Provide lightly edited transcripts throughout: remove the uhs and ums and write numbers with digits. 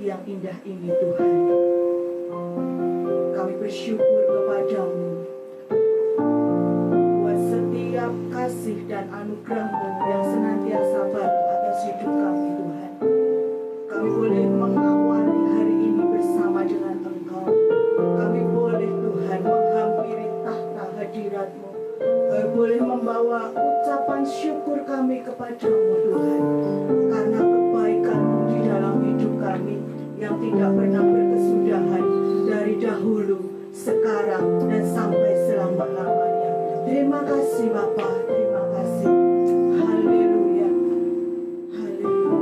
yang indah ini Tuhan. Kami bersyukur kepadamu buat setiap kasih dan anugerah-Mu yang senantiasa baru atas hidup kami Tuhan. Kami boleh mengawali hari ini bersama dengan Engkau. Kami boleh Tuhan menghampiri tahta hadirat-Mu. Kami boleh membawa ucapan syukur kami kepadamu Tuhan, karena kebaikan-Mu di dalam hidup kami yang tidak pernah berkesudahan dari dahulu, sekarang, dan sampai selama-lamanya. Terima kasih Bapa, terima kasih. Haleluya, haleluya.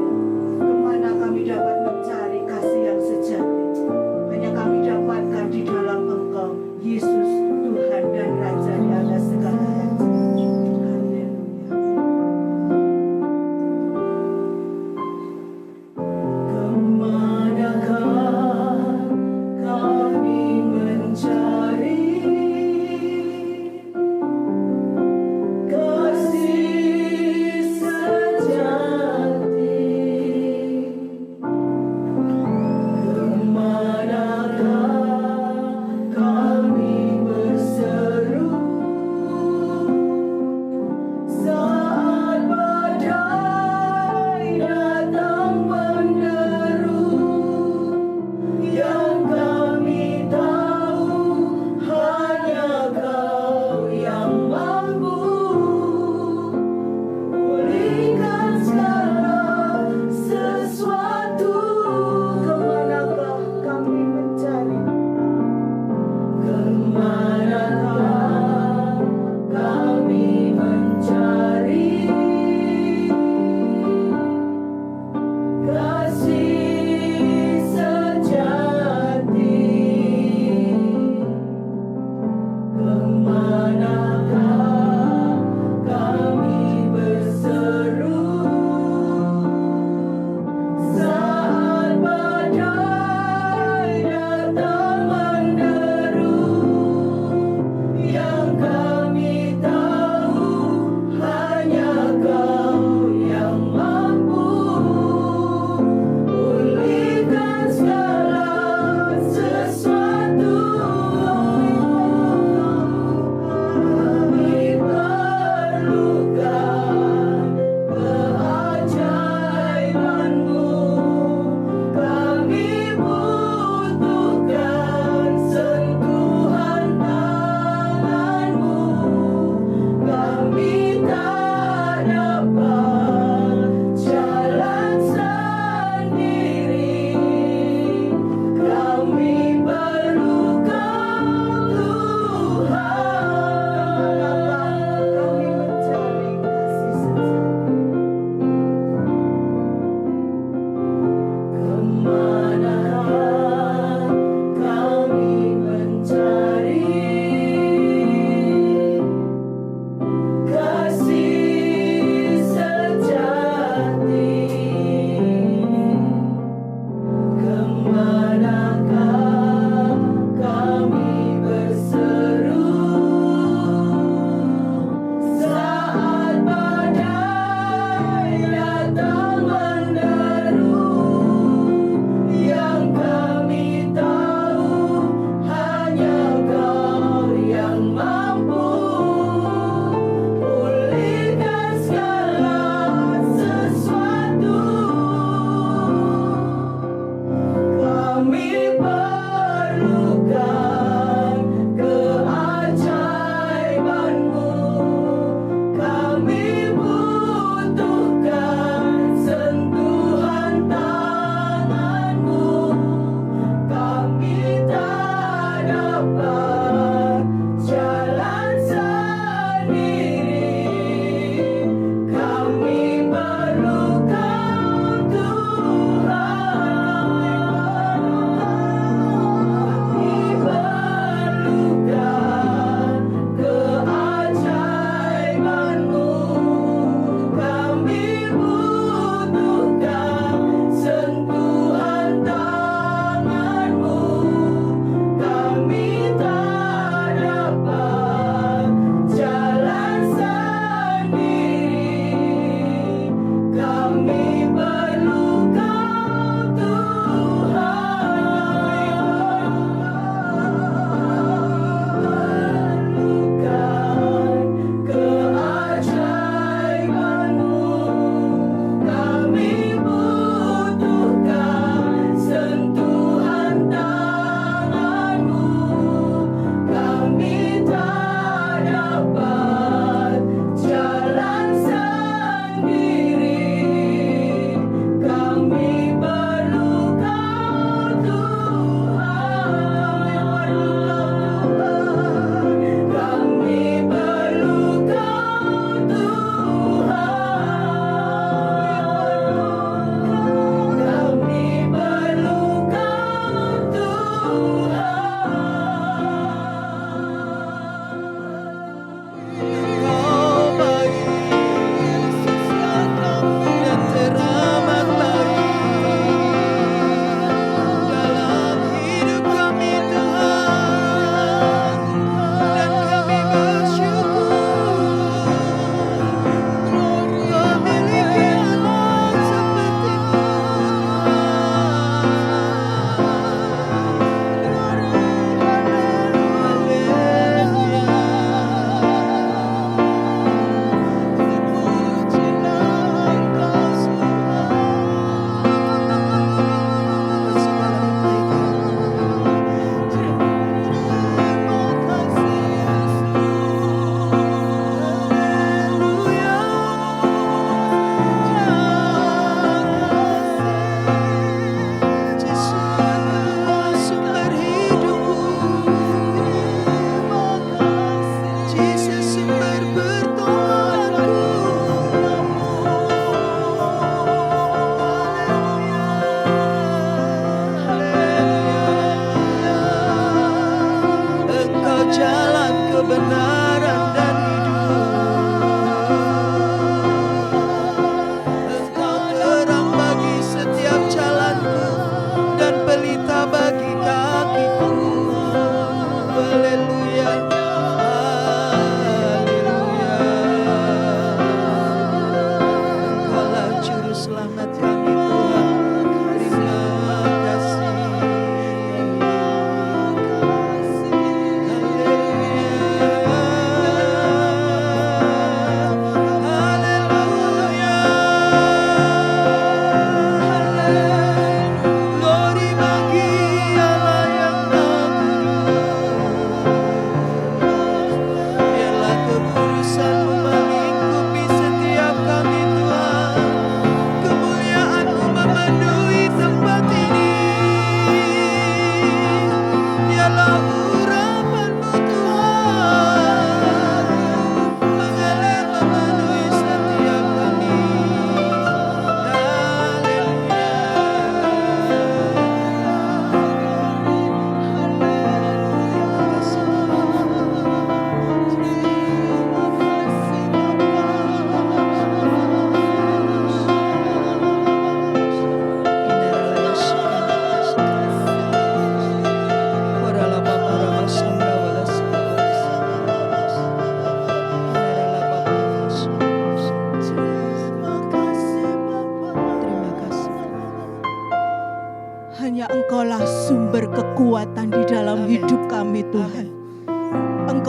Kemana kami dapat mencari kasih yang sejati? Hanya kami dapatkan di dalam Engkau, Yesus, Tuhan dan Raja di atas segala raja. Haleluya.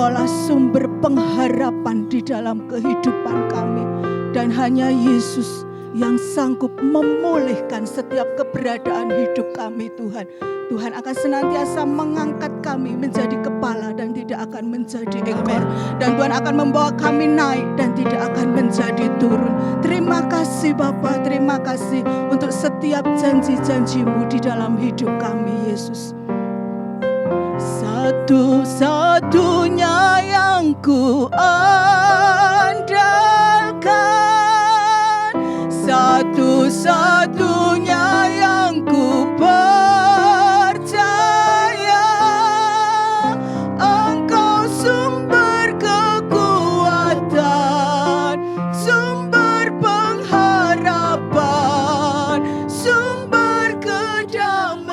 Engkaulah sumber pengharapan di dalam kehidupan kami. Dan hanya Yesus yang sanggup memulihkan setiap keberadaan hidup kami Tuhan. Tuhan akan senantiasa mengangkat kami menjadi kepala dan tidak akan menjadi ekor. Dan Tuhan akan membawa kami naik dan tidak akan menjadi turun. Terima kasih Bapa, terima kasih untuk setiap janji-janji-Mu di dalam hidup kami Yesus. Satu-satunya yang ku andalkan, satu-satunya yang ku percaya, Engkau sumber kekuatan, sumber pengharapan, sumber kedamaian.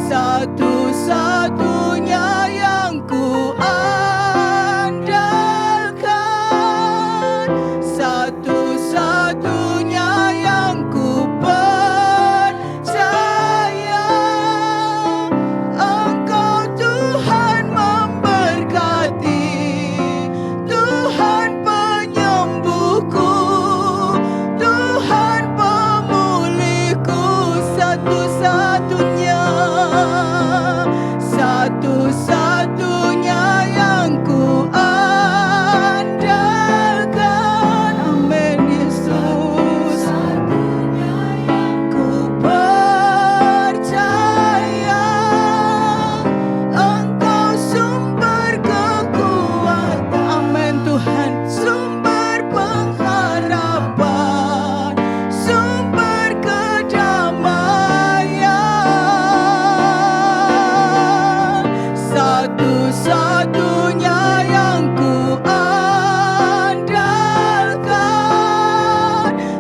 Satu-satunya yang ku andalkan, satu-satunya yang ku percaya, Engkau Tuhan memberkati, Tuhan penyembuhku, Tuhan pemulihku, satu-satunya, satu-satunya yang ku andalkan. Amin Yesus. Satu-satunya yang ku percaya, Engkau sumber kekuatan. Amin Tuhan. Sumber pengharapan, sumber kedamaian. Satu-satunya yang ku andalkan,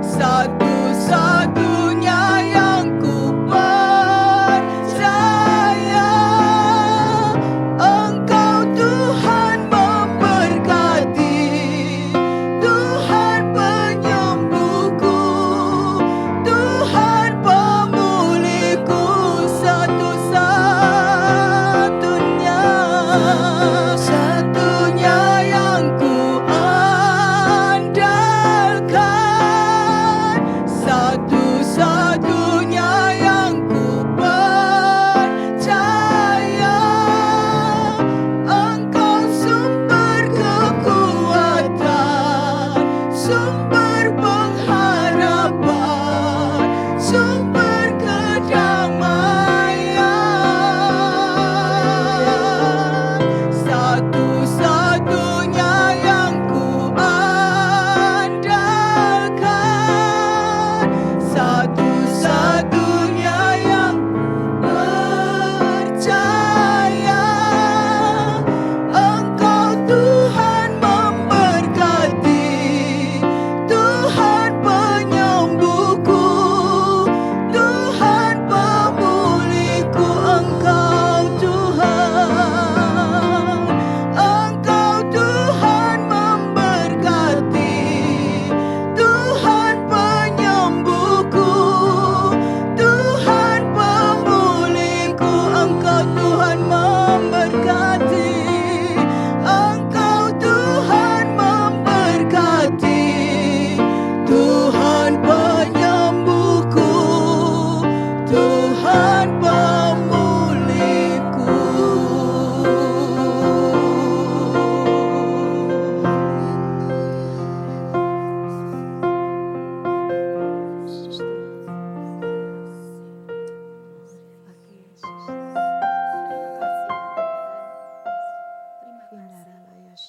satu-satunya yang ku percaya, Engkau Tuhan memberkati, Tuhan penyembuhku, Tuhan pemulihku, satu-satunya, satunya yang ku andalkan, satu-satunya yang ku percaya, Engkau sumber kekuatan, sumber pengharapan, sumber kedamaian. Satu-satunya yang ku andalkan, satu-satunya yang ku percaya, Engkau Tuhan memberkati, Tuhan penyembuhku, Tuhan pemulihku, Engkau Tuhan, Engkau Tuhan memberkati, Tuhan penyembuhku, Tuhan pemulihku, Engkau Tuhan memberkati, Engkau Tuhan memberkati, Tuhan penyembuhku, Tuhan pemulihku.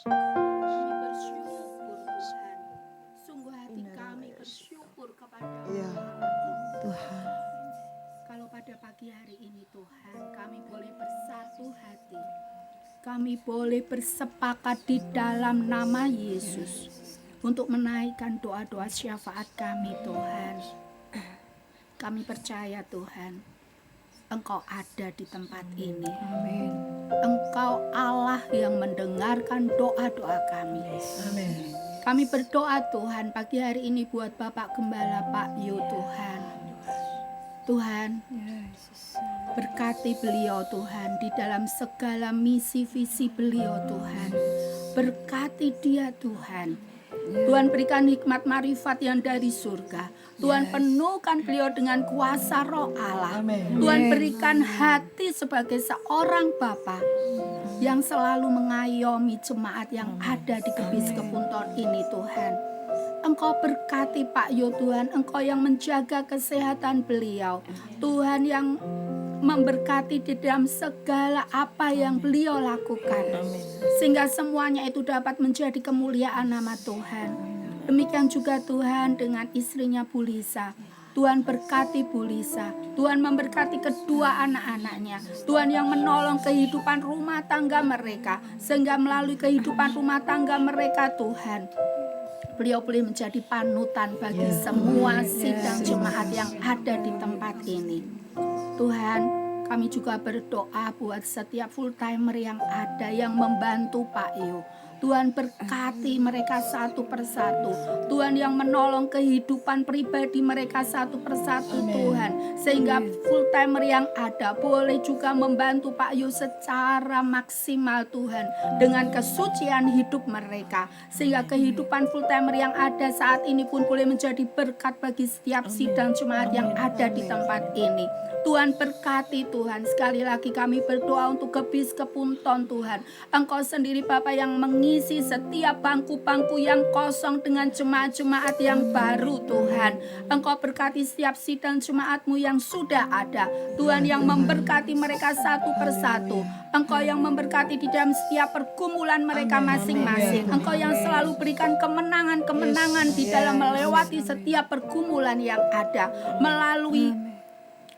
Kami bersyukur Tuhan. Sungguh hati kami bersyukur kepada Ya, Tuhan. Kalau pada pagi hari ini Tuhan, kami boleh bersatu hati. Kami boleh bersepakat di dalam nama Yesus untuk menaikkan doa-doa syafaat kami Tuhan. Kami percaya Tuhan, Engkau ada di tempat ini. Amin. Engkau Allah yang mendengarkan doa-doa kami. Amin. Kami berdoa Tuhan pagi hari ini buat Bapak Gembala Pak Yu Tuhan. Tuhan, Berkati beliau Tuhan di dalam segala misi visi beliau Tuhan. Berkati dia Tuhan. Tuhan berikan hikmat marifat yang dari surga. Tuhan penuhkan beliau dengan kuasa roh Allah. Tuhan berikan hati sebagai seorang bapa yang selalu mengayomi jemaat yang ada di Kebiskupun ini Tuhan. Engkau berkati Pak Yo Tuhan, Engkau yang menjaga kesehatan beliau, Tuhan yang memberkati di dalam segala apa yang beliau lakukan, sehingga semuanya itu dapat menjadi kemuliaan nama Tuhan. Demikian juga Tuhan dengan istrinya Bu Lisa. Tuhan berkati Bu Lisa, Tuhan memberkati kedua anak-anaknya, Tuhan yang menolong kehidupan rumah tangga mereka, sehingga melalui kehidupan rumah tangga mereka Tuhan, beliau boleh menjadi panutan bagi semua sidang jemaat yang ada di tempat ini. Tuhan, kami juga berdoa buat setiap full timer yang ada yang membantu Pak Yo. Tuhan berkati mereka satu persatu. Tuhan yang menolong kehidupan pribadi mereka satu persatu Tuhan. Sehingga full timer yang ada boleh juga membantu Pak Yo secara maksimal Tuhan. Dengan kesucian hidup mereka. Sehingga kehidupan full timer yang ada saat ini pun boleh menjadi berkat bagi setiap sidang jemaat yang ada di tempat ini. Tuhan berkati Tuhan. Sekali lagi kami berdoa untuk Kebiskupun Tuhan. Engkau sendiri Bapa yang mengisi setiap bangku-bangku yang kosong dengan jemaat-jemaat yang baru Tuhan. Engkau berkati setiap sidang jemaat-Mu yang sudah ada. Tuhan yang memberkati mereka satu persatu. Engkau yang memberkati di dalam setiap pergumulan mereka masing-masing. Engkau yang selalu berikan kemenangan-kemenangan di dalam melewati setiap pergumulan yang ada. Melalui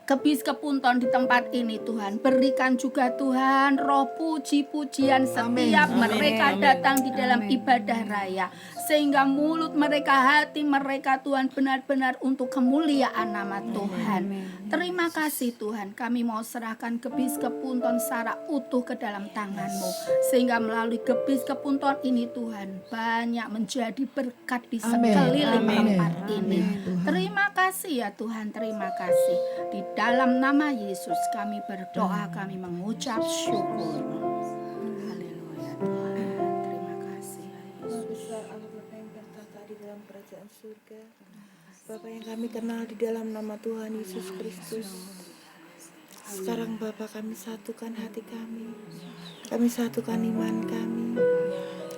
Kebiskupun di tempat ini Tuhan, berikan juga Tuhan roh puji-pujian setiap mereka datang di dalam ibadah raya, sehingga mulut mereka, hati mereka Tuhan benar-benar untuk kemuliaan nama Tuhan. Terima kasih Tuhan, kami mau serahkan Kebiskupun secara utuh ke dalam tangan-Mu, sehingga melalui Kebiskupun ini Tuhan banyak menjadi berkat di sekeliling tempat ini. Terima kasih ya Tuhan, terima kasih. Di dalam nama Yesus kami berdoa, kami mengucap syukur. Haleluya Tuhan. Terima kasih ya Yesus. Besar Allah Bapa yang bertata di dalam kerajaan surga, Bapa yang kami kenal di dalam nama Tuhan Yesus Kristus. Sekarang Bapa, kami satukan hati kami satukan iman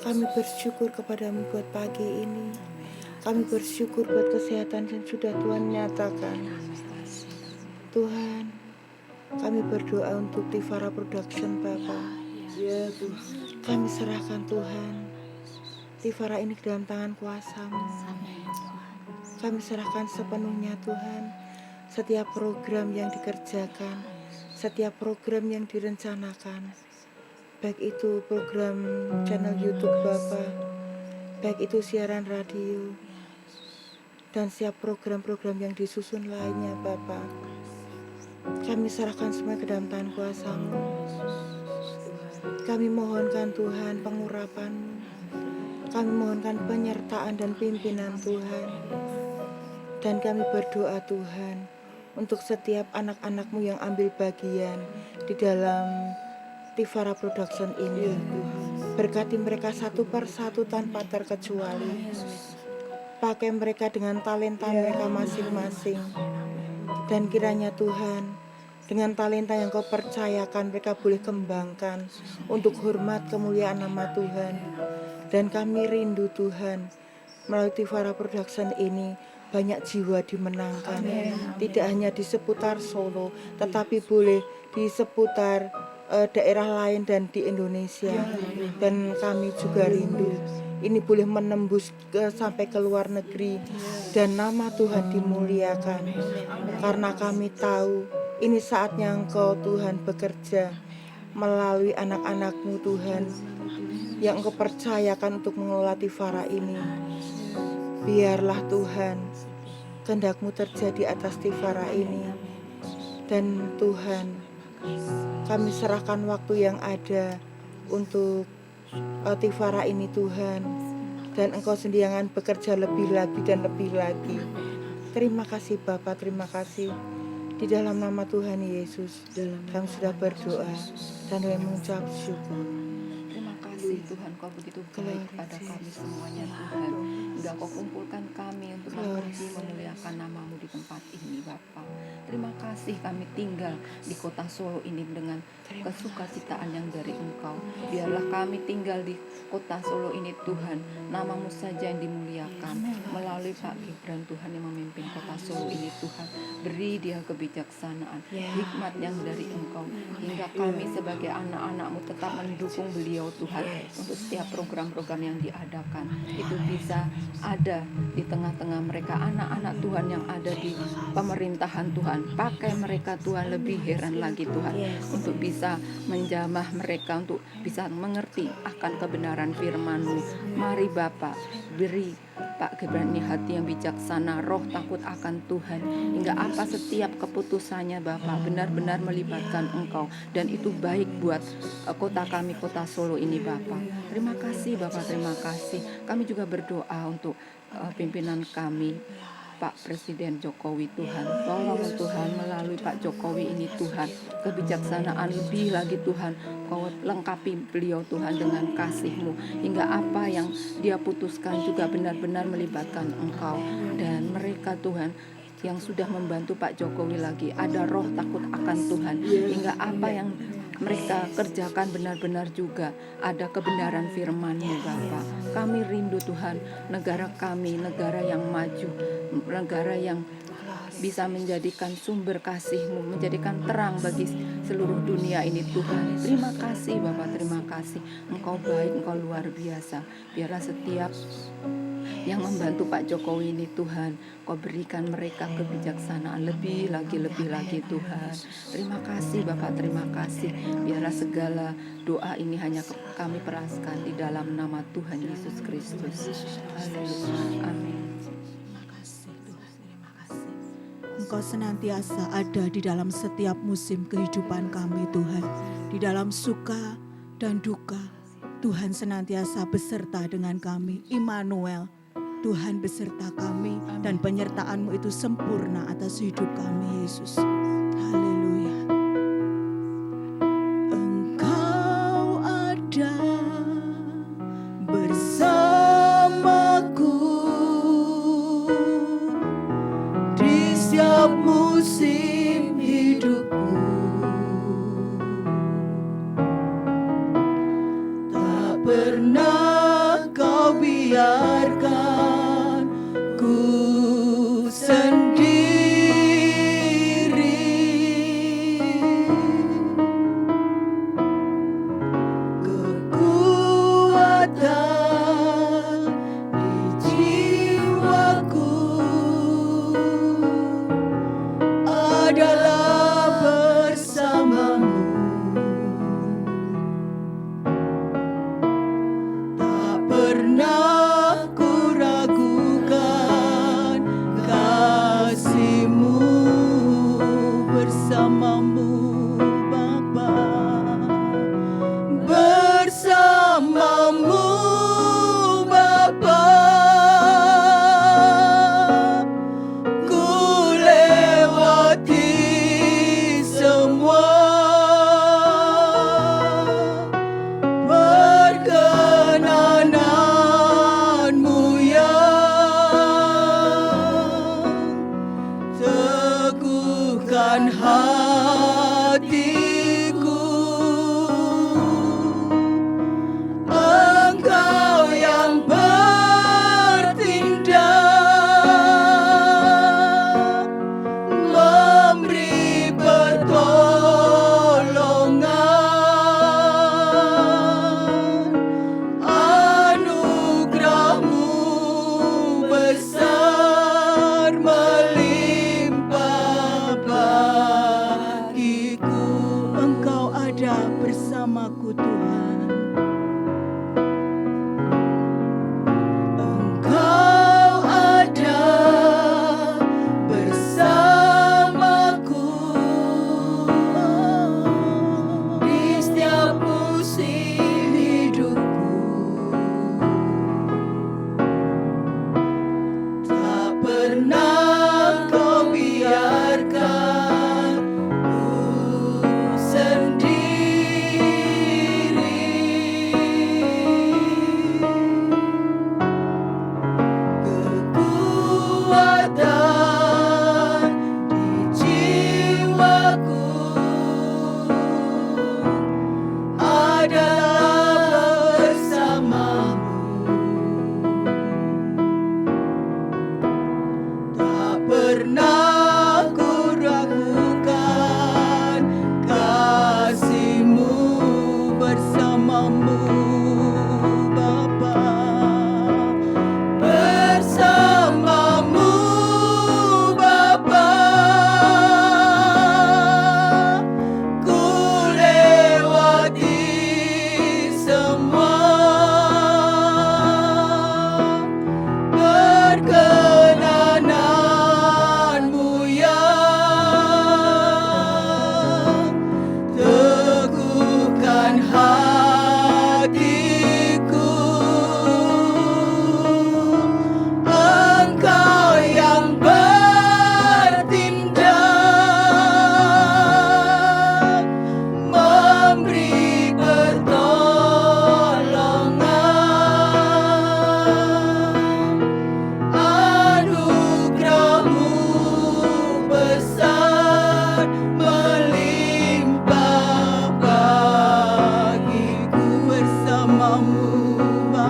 kami bersyukur kepadamu buat pagi ini. Kami bersyukur buat kesehatan yang sudah Tuhan nyatakan. Tuhan, kami berdoa untuk Tivara Production Bapa. Kami serahkan Tuhan Tivara ini ke dalam tangan kuasa-Mu. Kami serahkan sepenuhnya Tuhan setiap program yang dikerjakan, setiap program yang direncanakan, baik itu program channel YouTube Bapa, baik itu siaran radio, dan setiap program-program yang disusun lainnya Bapa. Kami serahkan semua ke dalam tangan kuasa-Mu. Kami mohonkan Tuhan pengurapan-Mu. Kami mohonkan penyertaan dan pimpinan Tuhan. Dan kami berdoa Tuhan untuk setiap anak-anak-Mu yang ambil bagian di dalam Tivara Production ini. Berkati mereka satu persatu tanpa terkecuali. Pakai mereka dengan talenta mereka masing-masing. Dan kiranya Tuhan, dengan talenta yang Kau percayakan, mereka boleh kembangkan untuk hormat kemuliaan nama Tuhan. Dan kami rindu Tuhan, melalui Tivara Production ini banyak jiwa dimenangkan. Tidak hanya di seputar Solo, tetapi boleh di seputar daerah lain dan di Indonesia. Dan kami juga rindu ini boleh menembus sampai ke luar negeri, dan nama Tuhan dimuliakan. Karena kami tahu ini saatnya Engkau Tuhan bekerja melalui anak-anak-Mu Tuhan, yang Engkau percayakan untuk mengelola Tivara ini. Biarlah Tuhan kehendak-Mu terjadi atas Tivara ini. Dan Tuhan, kami serahkan waktu yang ada untuk Tivara ini Tuhan, dan Engkau sendiri yang bekerja lebih lagi dan lebih lagi. Terima kasih Bapa, terima kasih. Di dalam nama Tuhan Yesus, Dalam kami nama sudah berdoa Yesus. dan kami mengucap syukur. Terima kasih Tuhan, Kau begitu baik pada kami semuanya Tuhan. Hingga Kau kumpulkan kami untuk memuji memuliakan nama-Mu di tempat ini Bapa. Terima kasih kami tinggal di kota Solo ini dengan kesukacitaan yang dari Engkau. Biarlah kami tinggal di kota Solo ini Tuhan, nama-Mu saja yang dimuliakan. Melalui Pak Gibran Tuhan yang memimpin kota Solo ini Tuhan, beri dia kebijaksanaan, hikmat yang dari Engkau. Hingga kami sebagai anak-anak-Mu tetap mendukung beliau Tuhan untuk setiap program-program yang diadakan. Itu bisa ada di tengah-tengah mereka anak-anak Tuhan yang ada di pemerintahan Tuhan. Pakai mereka Tuhan, lebih heran lagi Tuhan, untuk bisa menjamah mereka, untuk bisa mengerti akan kebenaran firman-Mu. Mari Bapa, beri Pak Gibran ini hati yang bijaksana, roh takut akan Tuhan, hingga apa setiap keputusannya Bapak benar-benar melibatkan Engkau, dan itu baik buat kota kami, kota Solo ini Bapak. Terima kasih Bapak, terima kasih. Kami juga berdoa untuk pimpinan kami, Pak Presiden Jokowi Tuhan. Tolong Tuhan melalui Pak Jokowi ini Tuhan, kebijaksanaan lebih lagi Tuhan. Kau lengkapi beliau Tuhan dengan kasih-Mu, hingga apa yang dia putuskan juga benar-benar melibatkan Engkau. Dan mereka Tuhan yang sudah membantu Pak Jokowi lagi, ada roh takut akan Tuhan, hingga apa yang mereka kerjakan benar-benar juga ada kebenaran firman-Mu Bapa. Kami rindu Tuhan, negara kami, negara yang maju, negara yang bisa menjadikan sumber kasih-Mu, menjadikan terang bagi seluruh dunia ini Tuhan. Terima kasih Bapak, terima kasih. Engkau baik, Engkau luar biasa. Biarlah setiap yang membantu Pak Jokowi ini Tuhan, Kau berikan mereka kebijaksanaan lebih lagi Tuhan. Terima kasih Bapak, terima kasih. Biarlah segala doa ini hanya kami peraskan di dalam nama Tuhan Yesus Kristus. Haleluya. Amin. Terima kasih Tuhan, terima kasih. Engkau senantiasa ada di dalam setiap musim kehidupan kami Tuhan. Di dalam suka dan duka, Tuhan senantiasa beserta dengan kami. Immanuel, Tuhan beserta kami, dan penyertaan-Mu itu sempurna atas hidup kami Yesus. Haleluya. Engkau ada bersamaku di setiap musim hidupku. Tak pernah Kau biarkan ku sendiri. Kekuatan di jiwaku adalah bersama-Mu. Tak pernah ku ragu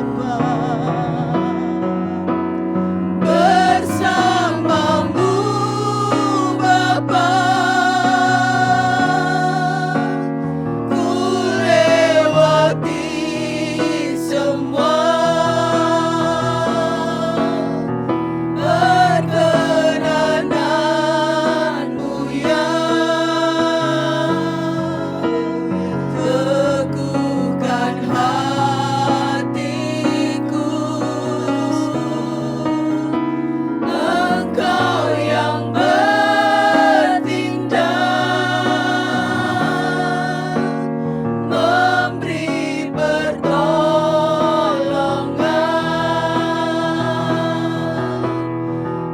Bapa. Bersamamu Bapa, ku lewati semua. Perkenananmu ya teguhkan hatiku. Engkau yang bertindak, memberi pertolongan.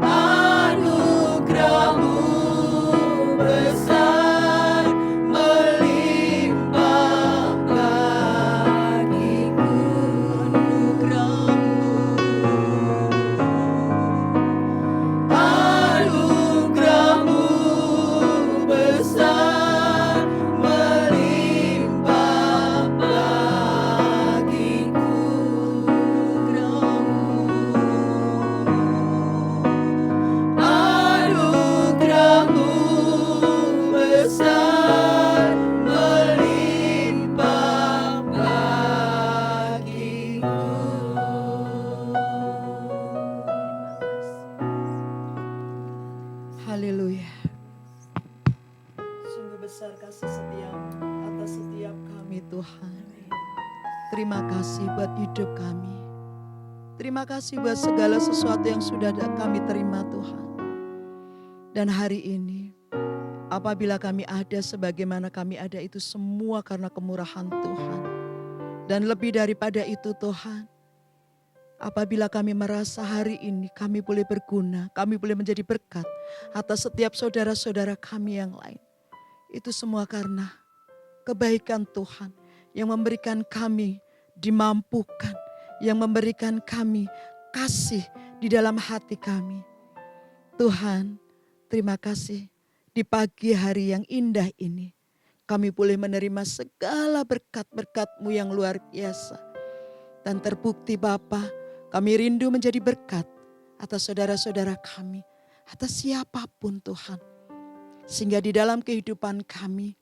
Anugerahmu besar melimpah bagiku. Anugerahmu besar melimpah bagiku. Anugerahmu besar melimpah bagiku. Haleluya. Sungguh besar kasih setiamu atas setiap kami Tuhan. Terima kasih buat hidup kami. Terima kasih buat segala sesuatu yang sudah kami terima Tuhan. Dan hari ini, apabila kami ada sebagaimana kami ada itu semua karena kemurahan Tuhan. Dan lebih daripada itu Tuhan, apabila kami merasa hari ini kami boleh berguna, kami boleh menjadi berkat atas setiap saudara-saudara kami yang lain. Itu semua karena kebaikan Tuhan yang memberikan kami dimampukan, yang memberikan kami kasih di dalam hati kami. Tuhan, terima kasih di pagi hari yang indah ini. Kami boleh menerima segala berkat-berkat-Mu yang luar biasa. Dan terbukti Bapa, kami rindu menjadi berkat atas saudara-saudara kami, atas siapapun Tuhan. Sehingga di dalam kehidupan kami,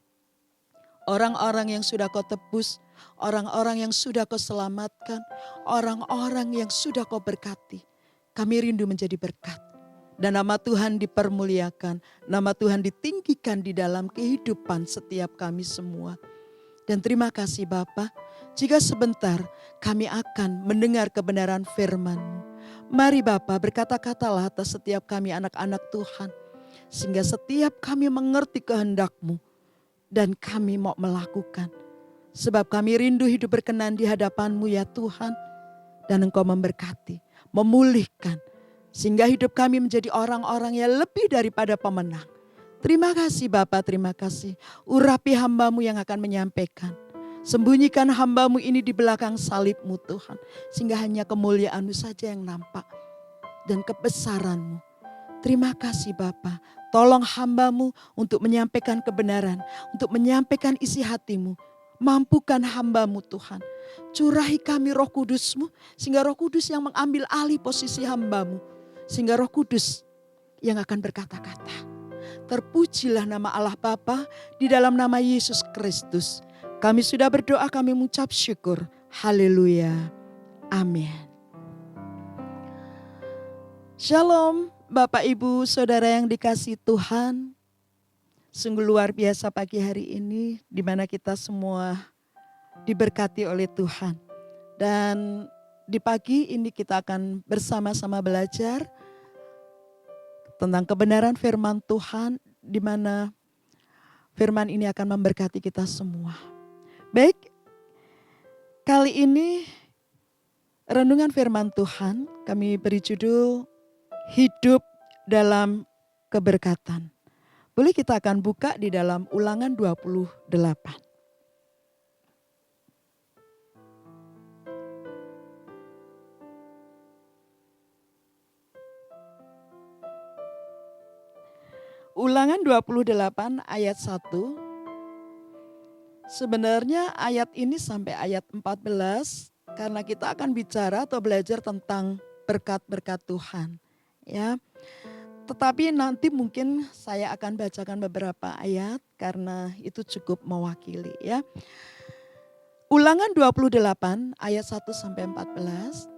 orang-orang yang sudah Kau tebus, orang-orang yang sudah Kau selamatkan, orang-orang yang sudah Kau berkati, kami rindu menjadi berkat. Dan nama Tuhan dipermuliakan, nama Tuhan ditinggikan di dalam kehidupan setiap kami semua. Dan terima kasih Bapa, jika sebentar kami akan mendengar kebenaran firman-Mu. Mari Bapa, berkata-katalah atas setiap kami anak-anak Tuhan, sehingga setiap kami mengerti kehendak-Mu dan kami mau melakukan. Sebab kami rindu hidup berkenan di hadapan-Mu ya Tuhan. Dan Engkau memberkati, memulihkan, sehingga hidup kami menjadi orang-orang yang lebih daripada pemenang. Terima kasih Bapa, terima kasih. Urapi hamba-Mu yang akan menyampaikan. Sembunyikan hamba-Mu ini di belakang salib-Mu Tuhan. Sehingga hanya kemuliaan-Mu saja yang nampak. Dan kebesaran-Mu. Terima kasih Bapa. Tolong hamba-Mu untuk menyampaikan kebenaran. Untuk menyampaikan isi hati-Mu. Mampukan hamba-Mu Tuhan. Curahi kami Roh Kudus-Mu. Sehingga Roh Kudus yang mengambil alih posisi hamba-Mu. Sehingga Roh Kudus yang akan berkata-kata. Terpujilah nama Allah Bapa di dalam nama Yesus Kristus. Kami sudah berdoa, kami mengucap syukur. Haleluya. Amin. Shalom Bapak Ibu Saudara yang dikasihi Tuhan. Sungguh luar biasa pagi hari ini di mana kita semua diberkati oleh Tuhan. Dan di pagi ini kita akan bersama-sama belajar tentang kebenaran firman Tuhan, di mana firman ini akan memberkati kita semua. Baik, kali ini renungan firman Tuhan kami beri judul Hidup dalam Keberkatan. Boleh kita akan buka di dalam Ulangan 28. Ulangan 28 ayat 1. Sebenarnya ayat ini sampai ayat 14 karena kita akan bicara atau belajar tentang berkat-berkat Tuhan. Ya, tetapi nanti mungkin saya akan bacakan beberapa ayat karena itu cukup mewakili ya. Ulangan 28 ayat 1 sampai 14.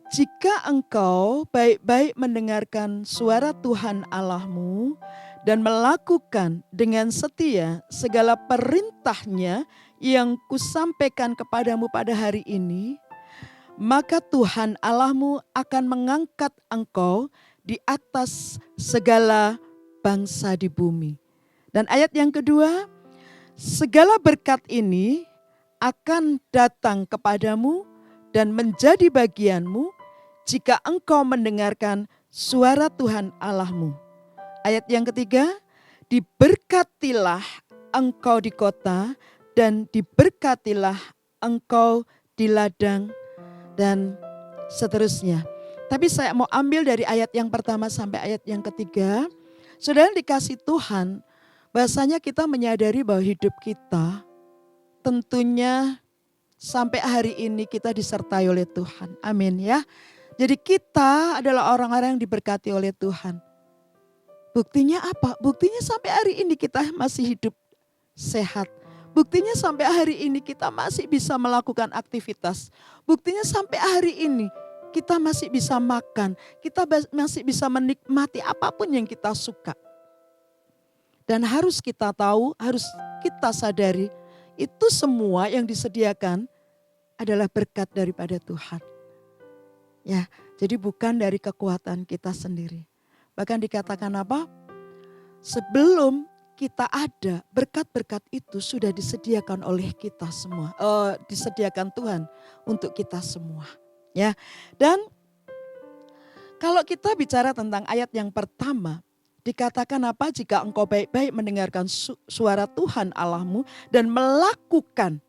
Jika engkau baik-baik mendengarkan suara Tuhan Allahmu dan melakukan dengan setia segala perintahnya yang kusampaikan kepadamu pada hari ini, maka Tuhan Allahmu akan mengangkat engkau di atas segala bangsa di bumi. Dan ayat yang kedua, segala berkat ini akan datang kepadamu dan menjadi bagianmu jika engkau mendengarkan suara Tuhan Allahmu. Ayat yang ketiga, diberkatilah engkau di kota dan diberkatilah engkau di ladang dan seterusnya. Tapi saya mau ambil dari ayat yang pertama sampai ayat yang ketiga. Saudara dikasih Tuhan, bahasanya kita menyadari bahwa hidup kita tentunya sampai hari ini kita disertai oleh Tuhan. Amin ya. Jadi kita adalah orang-orang yang diberkati oleh Tuhan. Buktinya apa? Buktinya sampai hari ini kita masih hidup sehat. Buktinya sampai hari ini kita masih bisa melakukan aktivitas. Buktinya sampai hari ini kita masih bisa makan, kita masih bisa menikmati apapun yang kita suka. Dan harus kita tahu, harus kita sadari, itu semua yang disediakan adalah berkat daripada Tuhan. Ya, jadi bukan dari kekuatan kita sendiri. Bahkan dikatakan apa? Sebelum kita ada, berkat-berkat itu sudah disediakan oleh kita semua. Disediakan Tuhan untuk kita semua. Ya, dan kalau kita bicara tentang ayat yang pertama, dikatakan apa? Jika engkau baik-baik mendengarkan suara Tuhan Allahmu dan melakukan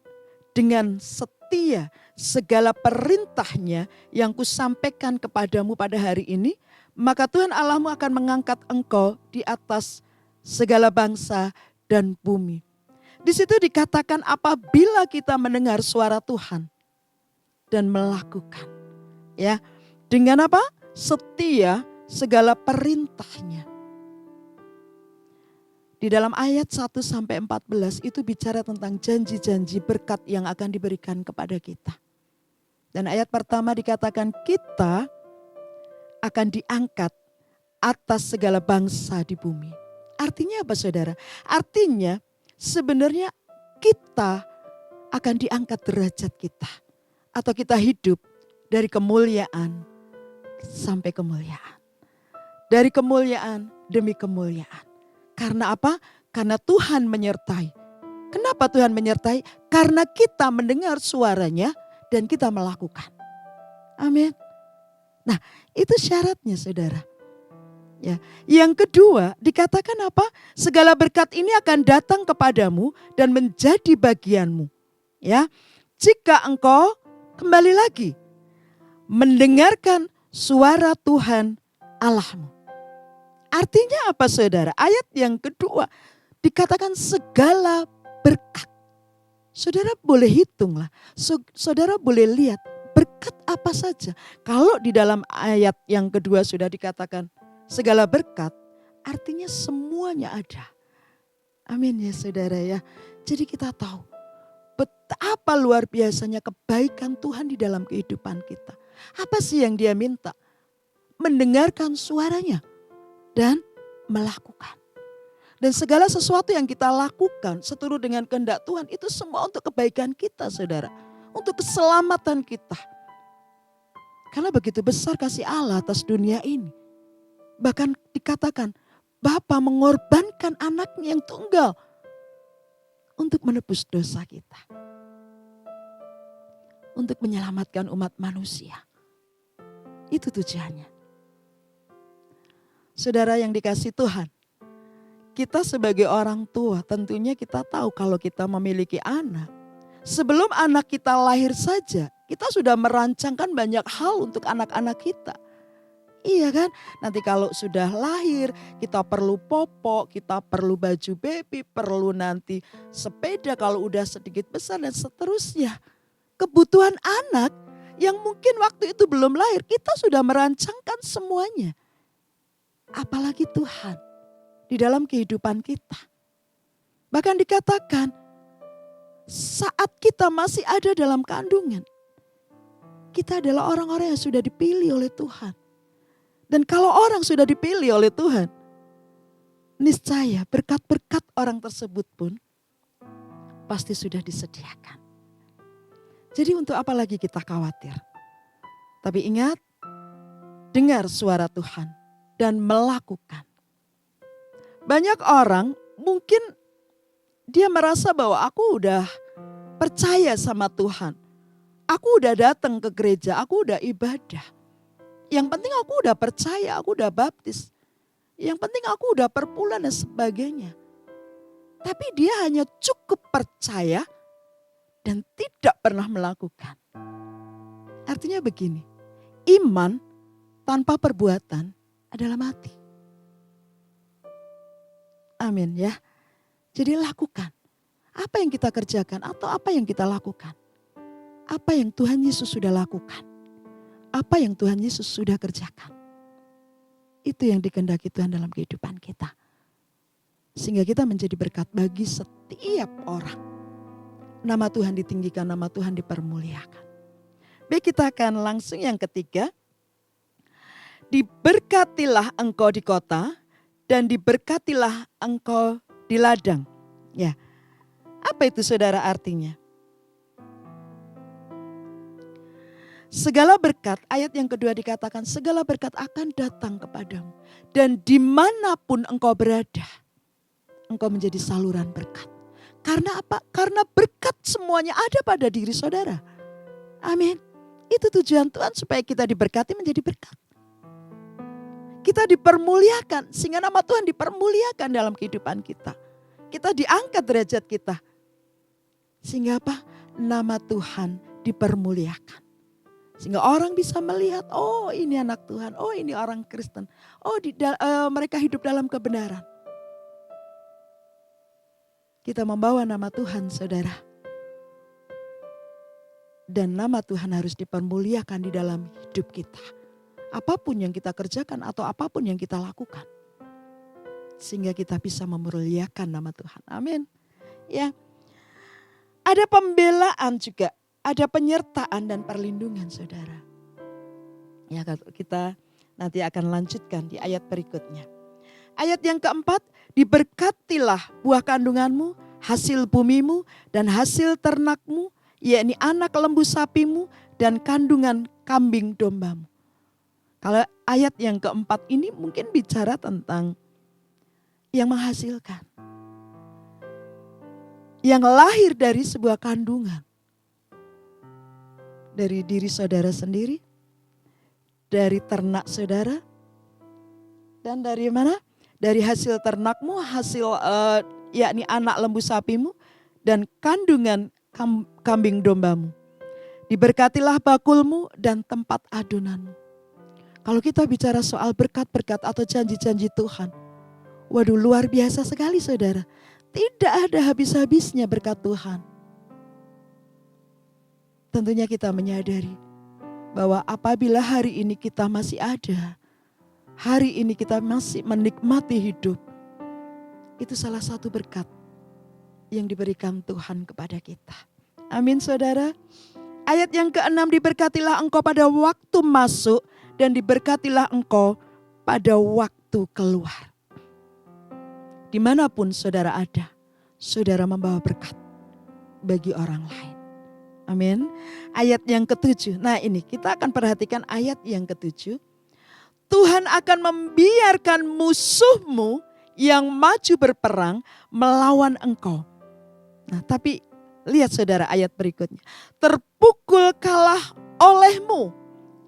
dengan setia segala perintahnya yang kusampaikan kepadamu pada hari ini, maka Tuhan Allahmu akan mengangkat engkau di atas segala bangsa dan bumi. Di situ dikatakan apabila kita mendengar suara Tuhan dan melakukan. Ya, dengan apa? Setia segala perintahnya. Di dalam ayat 1 sampai 14 itu bicara tentang janji-janji berkat yang akan diberikan kepada kita. Dan ayat pertama dikatakan kita akan diangkat atas segala bangsa di bumi. Artinya apa saudara? Artinya sebenarnya kita akan diangkat derajat kita. Atau kita hidup dari kemuliaan sampai kemuliaan. Dari kemuliaan demi kemuliaan. Karena apa? Karena Tuhan menyertai. Kenapa Tuhan menyertai? Karena kita mendengar suaranya dan kita melakukan. Amin. Nah, itu syaratnya saudara. Ya. Yang kedua dikatakan apa? Segala berkat ini akan datang kepadamu dan menjadi bagianmu. Ya. Jika engkau kembali lagi mendengarkan suara Tuhan Allahmu. Artinya apa saudara? Ayat yang kedua dikatakan segala berkat. Saudara boleh hitunglah, saudara boleh lihat berkat apa saja. Kalau di dalam ayat yang kedua sudah dikatakan segala berkat, artinya semuanya ada. Amin ya saudara ya. Jadi kita tahu betapa luar biasanya kebaikan Tuhan di dalam kehidupan kita. Apa sih yang Dia minta? Mendengarkan suaranya dan melakukan. Dan segala sesuatu yang kita lakukan seturut dengan kehendak Tuhan itu semua untuk kebaikan kita saudara. Untuk keselamatan kita. Karena begitu besar kasih Allah atas dunia ini. Bahkan dikatakan Bapa mengorbankan anaknya yang tunggal untuk menebus dosa kita. Untuk menyelamatkan umat manusia. Itu tujuannya. Saudara yang dikasih Tuhan. Kita sebagai orang tua tentunya kita tahu kalau kita memiliki anak. Sebelum anak kita lahir saja, kita sudah merancangkan banyak hal untuk anak-anak kita. Iya kan? Nanti kalau sudah lahir, kita perlu popok, kita perlu baju baby, perlu nanti sepeda kalau udah sedikit besar dan seterusnya. kebutuhan anak yang mungkin waktu itu belum lahir, kita sudah merancangkan semuanya. Apalagi Tuhan di dalam kehidupan kita. Bahkan dikatakan saat kita masih ada dalam kandungan, kita adalah orang-orang yang sudah dipilih oleh Tuhan. Dan kalau orang sudah dipilih oleh Tuhan, niscaya berkat-berkat orang tersebut pun pasti sudah disediakan. Jadi untuk apa lagi kita khawatir? Tapi ingat, dengar suara Tuhan dan melakukan. Banyak orang mungkin dia merasa bahwa aku udah percaya sama Tuhan. Aku udah datang ke gereja, aku udah ibadah. Yang penting aku udah percaya, aku udah baptis. Yang penting aku udah perpuluhan dan sebagainya. Tapi dia hanya cukup percaya dan tidak pernah melakukan. Artinya begini, iman tanpa perbuatan adalah mati. Amin ya. Jadi lakukan. Apa yang kita kerjakan atau apa yang kita lakukan. Apa yang Tuhan Yesus sudah lakukan. Apa yang Tuhan Yesus sudah kerjakan. Itu yang dikehendaki Tuhan dalam kehidupan kita. Sehingga kita menjadi berkat bagi setiap orang. Nama Tuhan ditinggikan, nama Tuhan dipermuliakan. Baik, kita akan langsung yang ketiga. Diberkatilah engkau di kota dan diberkatilah engkau di ladang. Ya. Apa itu saudara artinya? Segala berkat, ayat yang kedua dikatakan segala berkat akan datang kepadamu. Dan dimanapun engkau berada, engkau menjadi saluran berkat. Karena apa? Karena berkat semuanya ada pada diri saudara. Amin. Itu tujuan Tuhan supaya kita diberkati menjadi berkat. Kita dipermuliakan sehingga nama Tuhan dipermuliakan dalam kehidupan kita. Kita diangkat derajat kita. Sehingga apa? Nama Tuhan dipermuliakan. Sehingga orang bisa melihat, oh ini anak Tuhan, oh ini orang Kristen. Oh mereka hidup dalam kebenaran. Kita membawa nama Tuhan saudara. Dan nama Tuhan harus dipermuliakan di dalam hidup kita. Apapun yang kita kerjakan atau apapun yang kita lakukan. Sehingga kita bisa memuliakan nama Tuhan. Amin. Ya. Ada pembelaan juga. Ada penyertaan dan perlindungan saudara. Ya, kita nanti akan lanjutkan di ayat berikutnya. Ayat yang keempat, diberkatilah buah kandunganmu, hasil bumimu dan hasil ternakmu, yakni anak lembu sapimu dan kandungan kambing dombamu. Kalau ayat yang keempat ini mungkin bicara tentang yang menghasilkan. Yang lahir dari sebuah kandungan. Dari diri saudara sendiri, dari ternak saudara, dan dari mana? Dari hasil ternakmu, hasil yakni anak lembu sapimu, dan kandungan kambing dombamu. Diberkatilah bakulmu dan tempat adonanmu. Kalau kita bicara soal berkat-berkat atau janji-janji Tuhan, waduh luar biasa sekali saudara. Tidak ada habis-habisnya berkat Tuhan. Tentunya kita menyadari bahwa apabila hari ini kita masih ada, hari ini kita masih menikmati hidup, itu salah satu berkat yang diberikan Tuhan kepada kita. Amin saudara. Ayat yang ke-6, diberkatilah engkau pada waktu masuk dan diberkatilah engkau pada waktu keluar. Dimanapun saudara ada, saudara membawa berkat bagi orang lain. Amin. Ayat yang ke-7. Nah ini kita akan perhatikan ayat yang ke-7. Tuhan akan membiarkan musuhmu yang maju berperang melawan engkau. Nah tapi lihat saudara ayat berikutnya. Terpukul kalah olehmu.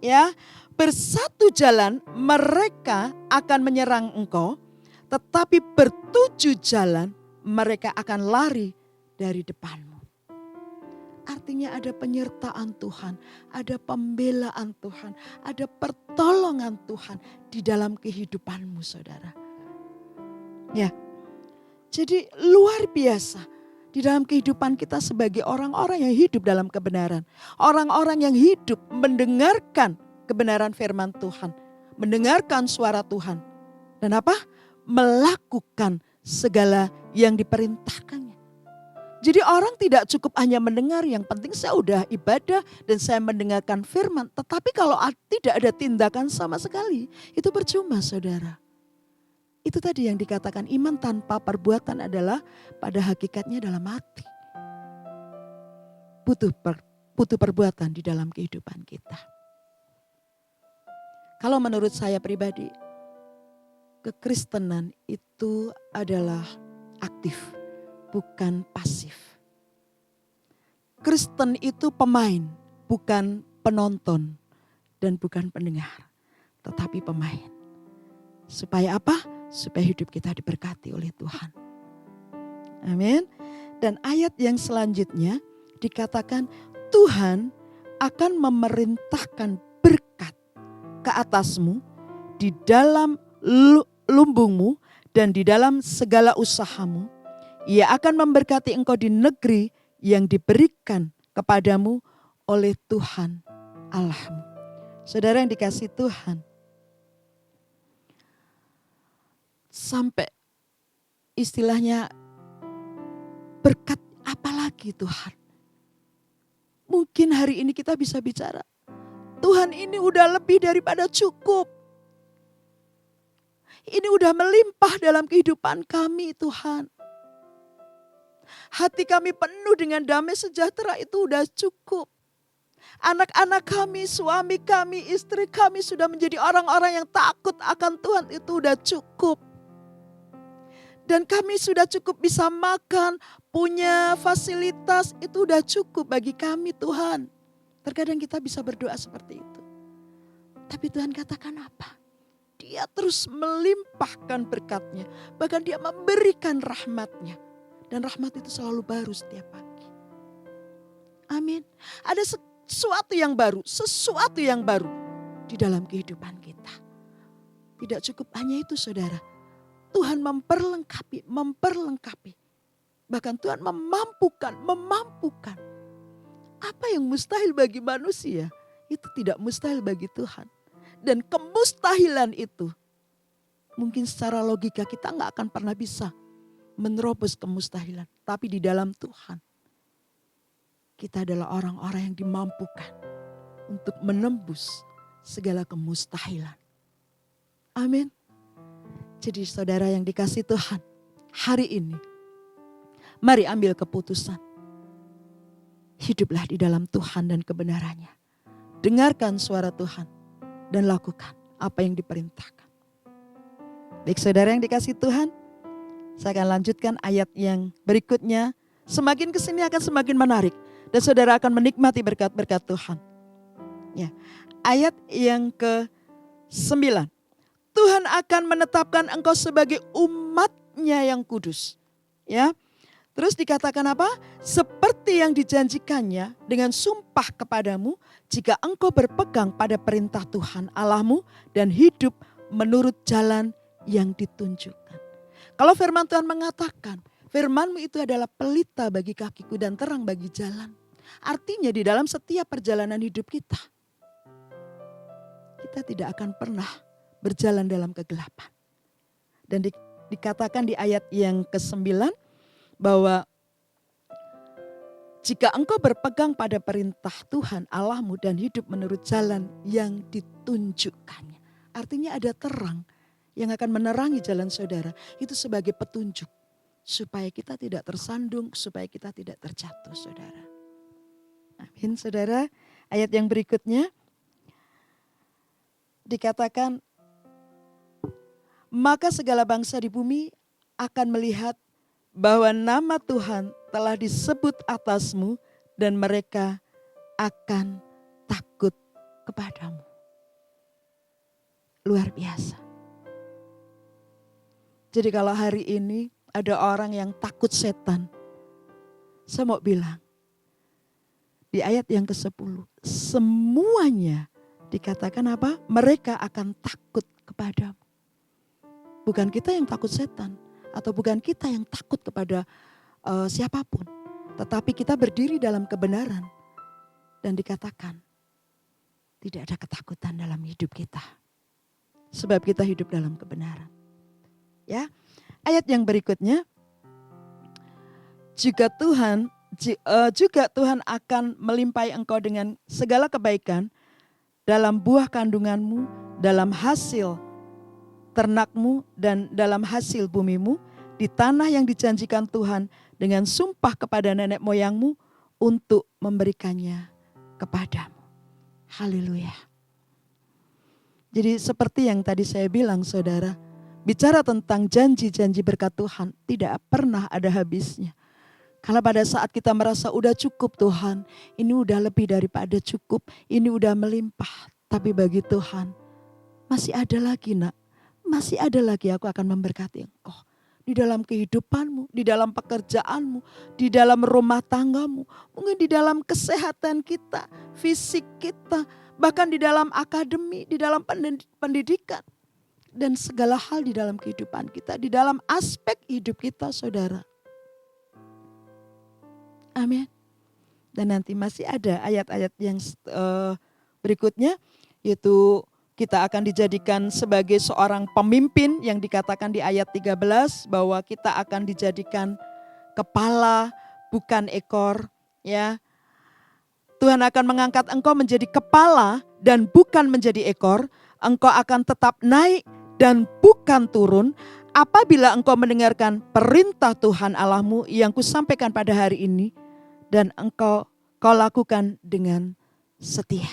Ya, bersatu jalan mereka akan menyerang engkau. Tetapi bertujuh jalan mereka akan lari dari depanmu. Artinya ada penyertaan Tuhan, ada pembelaan Tuhan, ada pertolongan Tuhan di dalam kehidupanmu saudara. Ya, jadi luar biasa. di dalam kehidupan kita sebagai orang-orang yang hidup dalam kebenaran. Orang-orang yang hidup mendengarkan kebenaran firman Tuhan. Mendengarkan suara Tuhan. Dan apa? Melakukan segala yang diperintahkannya. Jadi orang tidak cukup hanya mendengar, yang penting saya udah ibadah dan saya mendengarkan firman. Tetapi kalau tidak ada tindakan sama sekali, itu percuma saudara. Itu tadi yang dikatakan iman tanpa perbuatan adalah pada hakikatnya dalam hati. Butuh perbuatan di dalam kehidupan kita. Kalau menurut saya pribadi, kekristenan itu adalah aktif, bukan pasif. Kristen itu pemain, bukan penonton dan bukan pendengar, tetapi pemain. Supaya apa? Supaya hidup kita diberkati oleh Tuhan. Amin. Dan ayat yang selanjutnya dikatakan Tuhan akan memerintahkan berkat ke atasmu di dalam lumbungmu dan di dalam segala usahamu. Ia akan memberkati engkau di negeri yang diberikan kepadamu oleh Tuhan Allahmu. Saudara yang dikasihi Tuhan, sampai istilahnya berkat apalagi Tuhan. Mungkin hari ini kita bisa bicara, Tuhan ini udah lebih daripada cukup. Ini udah melimpah dalam kehidupan kami Tuhan. Hati kami penuh dengan damai sejahtera, itu udah cukup. Anak-anak kami, suami kami, istri kami sudah menjadi orang-orang yang takut akan Tuhan, itu udah cukup. Dan kami sudah cukup bisa makan, punya fasilitas, itu udah cukup bagi kami Tuhan. Terkadang kita bisa berdoa seperti itu. Tapi Tuhan katakan apa? Dia terus melimpahkan berkatnya. Bahkan dia memberikan rahmatnya. Dan rahmat itu selalu baru setiap pagi. Amin. Ada sesuatu yang baru di dalam kehidupan kita. Tidak cukup hanya itu saudara. Tuhan memperlengkapi. Bahkan Tuhan memampukan. Apa yang mustahil bagi manusia, itu tidak mustahil bagi Tuhan. Dan kemustahilan itu, mungkin secara logika kita gak akan pernah bisa menerobos kemustahilan. Tapi di dalam Tuhan, kita adalah orang-orang yang dimampukan untuk menembus segala kemustahilan. Amin. Jadi saudara yang dikasihi Tuhan, hari ini mari ambil keputusan. Hiduplah di dalam Tuhan dan kebenarannya. Dengarkan suara Tuhan dan lakukan apa yang diperintahkan. Baik saudara yang dikasihi Tuhan, saya akan lanjutkan ayat yang berikutnya. Semakin kesini akan semakin menarik. Dan saudara akan menikmati berkat-berkat Tuhan. Ya, ayat yang ke-9. Tuhan akan menetapkan engkau sebagai umat-Nya yang kudus. Ya. Terus dikatakan apa? Seperti yang dijanjikannya dengan sumpah kepadamu, jika engkau berpegang pada perintah Tuhan Allahmu dan hidup menurut jalan yang ditunjukkan. Kalau firman Tuhan mengatakan, firman-Mu itu adalah pelita bagi kakiku dan terang bagi jalan. Artinya di dalam setiap perjalanan hidup kita, kita tidak akan pernah berjalan dalam kegelapan. Dan dikatakan di ayat yang ke-9 bahwa jika engkau berpegang pada perintah Tuhan Allahmu dan hidup menurut jalan yang ditunjukkannya. Artinya ada terang yang akan menerangi jalan saudara. Itu sebagai petunjuk supaya kita tidak tersandung, supaya kita tidak terjatuh saudara. Amin saudara. Ayat yang berikutnya dikatakan, maka segala bangsa di bumi akan melihat bahwa nama Tuhan telah disebut atasmu dan mereka akan takut kepadamu. Luar biasa. Jadi kalau hari ini ada orang yang takut setan, saya mau bilang, di ayat yang ke-10, semuanya dikatakan apa? Mereka akan takut kepadamu. Bukan kita yang takut setan, atau bukan kita yang takut kepada siapapun. Tetapi kita berdiri dalam kebenaran. Dan dikatakan tidak ada ketakutan dalam hidup kita. Sebab kita hidup dalam kebenaran. Ya, ayat yang berikutnya. Juga Tuhan akan melimpahi engkau dengan segala kebaikan dalam buah kandunganmu, dalam hasil ternakmu, dan dalam hasil bumimu, di tanah yang dijanjikan Tuhan dengan sumpah kepada nenek moyangmu untuk memberikannya kepadamu. Haleluya. Jadi seperti yang tadi saya bilang saudara, bicara tentang janji-janji berkat Tuhan tidak pernah ada habisnya. Kalau pada saat kita merasa udah cukup Tuhan, ini udah lebih daripada cukup, ini udah melimpah. Tapi bagi Tuhan, masih ada lagi nak, masih ada lagi aku akan memberkati engkau. Di dalam kehidupanmu, di dalam pekerjaanmu, di dalam rumah tanggamu, mungkin di dalam kesehatan kita, fisik kita, bahkan di dalam akademi, di dalam pendidikan. Dan segala hal di dalam kehidupan kita, di dalam aspek hidup kita saudara. Amin. Dan nanti masih ada ayat-ayat yang berikutnya, yaitu kita akan dijadikan sebagai seorang pemimpin yang dikatakan di ayat 13 bahwa kita akan dijadikan kepala bukan ekor, ya. Tuhan akan mengangkat engkau menjadi kepala dan bukan menjadi ekor. Engkau akan tetap naik dan bukan turun apabila engkau mendengarkan perintah Tuhan Allahmu yang kusampaikan pada hari ini dan kau lakukan dengan setia.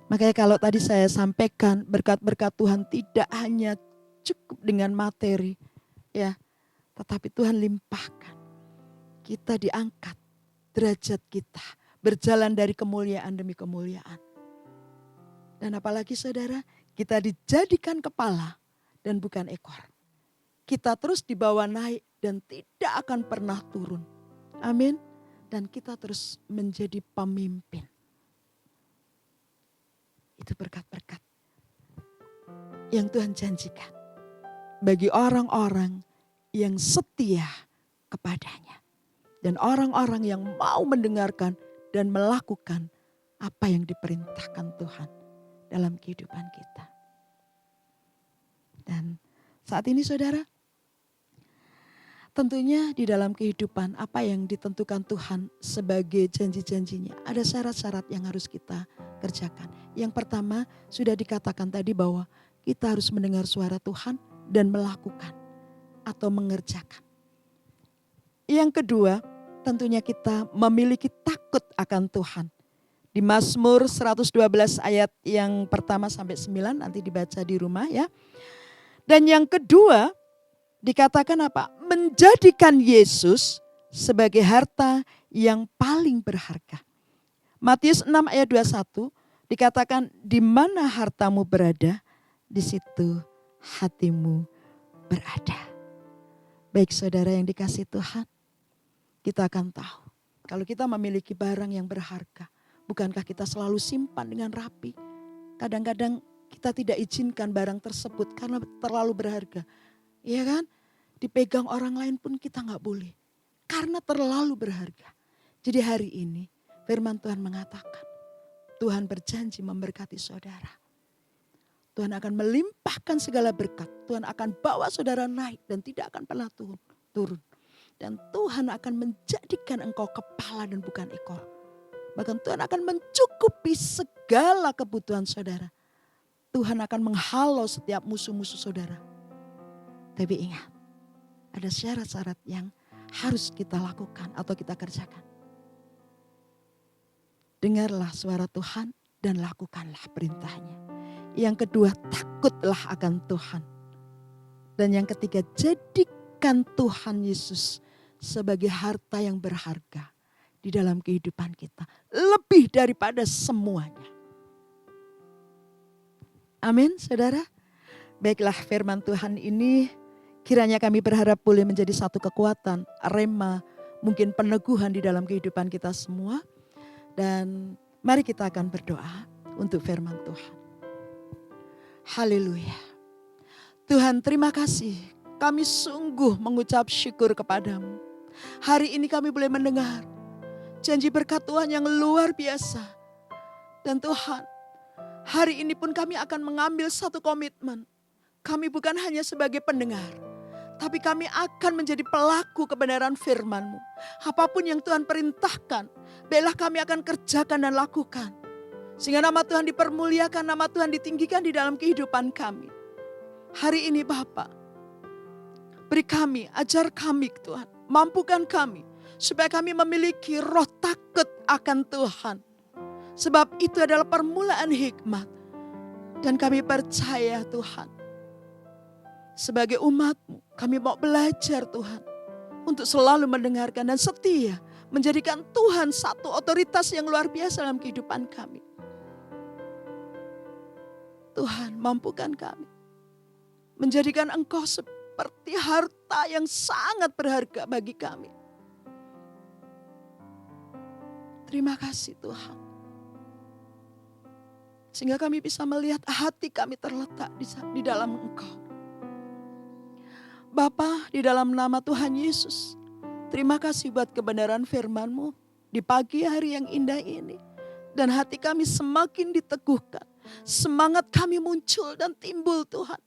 Makanya kalau tadi saya sampaikan berkat-berkat Tuhan tidak hanya cukup dengan materi, ya, tetapi Tuhan limpahkan. Kita diangkat derajat kita, berjalan dari kemuliaan demi kemuliaan. Dan apalagi saudara, kita dijadikan kepala dan bukan ekor. Kita terus dibawa naik dan tidak akan pernah turun. Amin. Dan kita terus menjadi pemimpin. Itu berkat-berkat yang Tuhan janjikan bagi orang-orang yang setia kepadanya. Dan orang-orang yang mau mendengarkan dan melakukan apa yang diperintahkan Tuhan dalam kehidupan kita. Dan saat ini saudara, tentunya di dalam kehidupan apa yang ditentukan Tuhan sebagai janji-janjinya, ada syarat-syarat yang harus kita kerjakan. Yang pertama sudah dikatakan tadi bahwa kita harus mendengar suara Tuhan dan melakukan atau mengerjakan. Yang kedua, tentunya kita memiliki takut akan Tuhan. Di Mazmur 112 ayat yang pertama sampai 9 nanti dibaca di rumah ya. Dan yang kedua dikatakan apa? Menjadikan Yesus sebagai harta yang paling berharga. Matius 6 ayat 21 dikatakan di mana hartamu berada, di situ hatimu berada. Baik saudara yang dikasihi Tuhan, kita akan tahu kalau kita memiliki barang yang berharga, bukankah kita selalu simpan dengan rapi? Kadang-kadang kita tidak izinkan barang tersebut karena terlalu berharga. Iya kan? Dipegang orang lain pun kita gak boleh. Karena terlalu berharga. Jadi hari ini firman Tuhan mengatakan, Tuhan berjanji memberkati saudara. Tuhan akan melimpahkan segala berkat. Tuhan akan bawa saudara naik dan tidak akan pernah turun. Dan Tuhan akan menjadikan engkau kepala dan bukan ekor. Bahkan Tuhan akan mencukupi segala kebutuhan saudara. Tuhan akan menghalau setiap musuh-musuh saudara. Tapi ingat, ada syarat-syarat yang harus kita lakukan atau kita kerjakan. Dengarlah suara Tuhan dan lakukanlah perintahnya. Yang kedua, takutlah akan Tuhan. Dan yang ketiga, jadikan Tuhan Yesus sebagai harta yang berharga di dalam kehidupan kita. Lebih daripada semuanya. Amin, saudara. Baiklah, firman Tuhan ini kiranya kami berharap boleh menjadi satu kekuatan, rema, mungkin peneguhan di dalam kehidupan kita semua. Dan mari kita akan berdoa untuk firman Tuhan. Haleluya. Tuhan, terima kasih kami sungguh mengucap syukur kepadamu. Hari ini kami boleh mendengar janji berkat Tuhan yang luar biasa. Dan Tuhan, hari ini pun kami akan mengambil satu komitmen. Kami bukan hanya sebagai pendengar, tapi kami akan menjadi pelaku kebenaran firman-Mu. Apapun yang Tuhan perintahkan, baiklah kami akan kerjakan dan lakukan. Sehingga nama Tuhan dipermuliakan, nama Tuhan ditinggikan di dalam kehidupan kami. Hari ini Bapa, beri kami, ajar kami Tuhan, mampukan kami, supaya kami memiliki roh takut akan Tuhan. Sebab itu adalah permulaan hikmat. Dan kami percaya Tuhan, sebagai umat-Mu, kami mau belajar Tuhan, untuk selalu mendengarkan dan setia, menjadikan Tuhan satu otoritas yang luar biasa dalam kehidupan kami. Tuhan, mampukan kami menjadikan Engkau seperti harta yang sangat berharga bagi kami. Terima kasih Tuhan. Sehingga kami bisa melihat hati kami terletak di dalam Engkau. Bapa, di dalam nama Tuhan Yesus, terima kasih buat kebenaran firman-Mu di pagi hari yang indah ini. Dan hati kami semakin diteguhkan. Semangat kami muncul dan timbul Tuhan.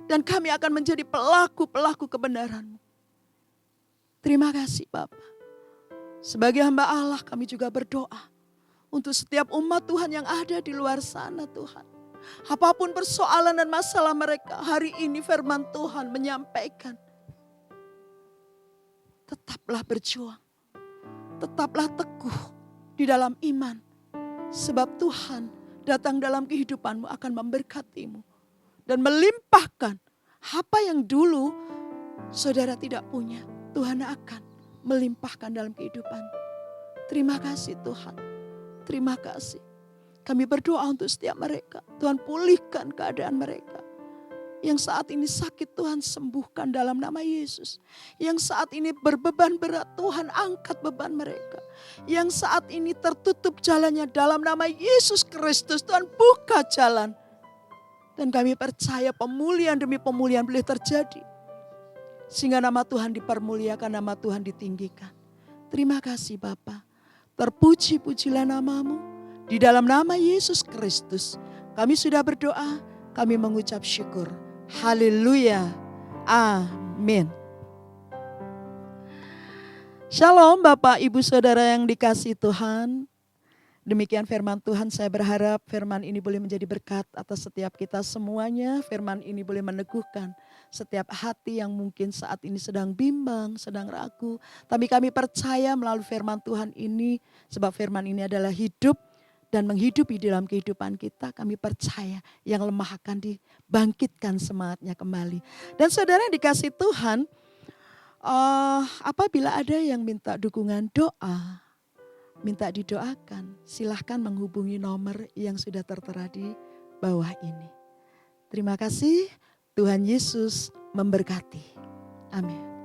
Dan kami akan menjadi pelaku-pelaku kebenaran-Mu. Terima kasih Bapa. Sebagai hamba Allah kami juga berdoa untuk setiap umat Tuhan yang ada di luar sana Tuhan. Apapun persoalan dan masalah mereka, hari ini firman Tuhan menyampaikan. Tetaplah berjuang. Tetaplah teguh di dalam iman. Sebab Tuhan datang dalam kehidupanmu akan memberkatimu. Dan melimpahkan apa yang dulu saudara tidak punya. Tuhan akan melimpahkan dalam kehidupan. Terima kasih Tuhan. Terima kasih. Kami berdoa untuk setiap mereka. Tuhan pulihkan keadaan mereka. Yang saat ini sakit Tuhan sembuhkan dalam nama Yesus. Yang saat ini berbeban berat Tuhan angkat beban mereka. Yang saat ini tertutup jalannya dalam nama Yesus Kristus. Tuhan buka jalan. Dan kami percaya pemulihan demi pemulihan boleh terjadi. Sehingga nama Tuhan dipermuliakan, nama Tuhan ditinggikan. Terima kasih Bapa. Terpuji-pujilah nama-Mu. Di dalam nama Yesus Kristus kami sudah berdoa, kami mengucap syukur. Haleluya. Amin. Shalom Bapak Ibu Saudara yang dikasihi Tuhan. Demikian firman Tuhan, saya berharap firman ini boleh menjadi berkat atas setiap kita semuanya. Firman ini boleh meneguhkan setiap hati yang mungkin saat ini sedang bimbang, sedang ragu. Tapi kami percaya melalui firman Tuhan ini, sebab firman ini adalah hidup dan menghidupi dalam kehidupan kita. Kami percaya yang lemah akan dibangkitkan semangatnya kembali. Dan saudara yang dikasihi Tuhan, apabila ada yang minta dukungan doa, minta didoakan, silahkan menghubungi nomor yang sudah tertera di bawah ini. Terima kasih, Tuhan Yesus memberkati. Amin.